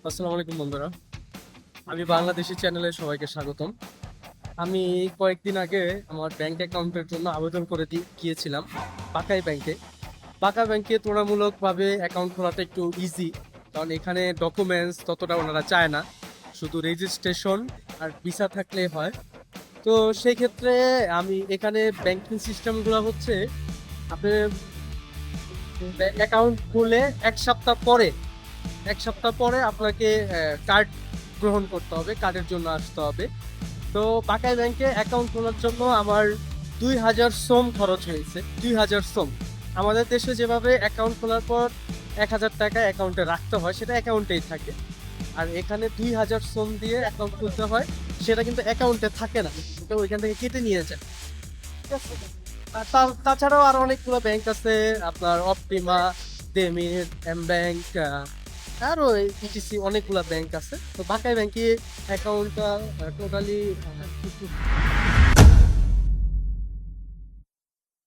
আসসালামু আলাইকুম বন্ধুরা। আমি বাংলাদেশি চ্যানেলে সবাইকে স্বাগতম। আমি কয়েকদিন আগে আমার ব্যাংক অ্যাকাউন্টের জন্য আবেদন করে গিয়েছিলাম বাকাই ব্যাংকে। বাকা ব্যাংকে তুলনামূলকভাবে অ্যাকাউন্ট খোলাটা একটু ইজি, কারণ এখানে ডকুমেন্টস ততটা ওনারা চায় না, শুধু রেজিস্ট্রেশন আর ভিসা থাকলেই হয়। তো সেই ক্ষেত্রে আমি এখানে ব্যাংকিং সিস্টেমগুলো হচ্ছে, আপনি অ্যাকাউন্ট খুলে এক সপ্তাহ পরে আপনাকে কার্ড গ্রহণ করতে হবে, কার্ডের জন্য আসতে হবে। তো বাকাই ব্যাংকে অ্যাকাউন্ট খোলার জন্য আমার 2,000 সোম খরচ হয়েছে। 2,000 সোম। আমাদের দেশে যেভাবে অ্যাকাউন্ট খোলার পর 1,000 টাকা অ্যাকাউন্টে রাখতে হয়, সেটা অ্যাকাউন্টেই থাকে। আর এখানে 2,000 সোম দিয়ে অ্যাকাউন্ট খুলতে হয়, সেটা কিন্তু অ্যাকাউন্টে থাকে না, তো ওইখান থেকে কেটে নিয়ে যায়। ঠিক আছে? আর তাছাড়াও আরো অনেকগুলো ব্যাংক আছে, আপনার অপটিমা, দেমির, এম ব্যাংক, আরো ইটিসি অনেকগুলা ব্যাংক আছে। তো বাকাই ব্যাংকে অ্যাকাউন্টটা টোটালি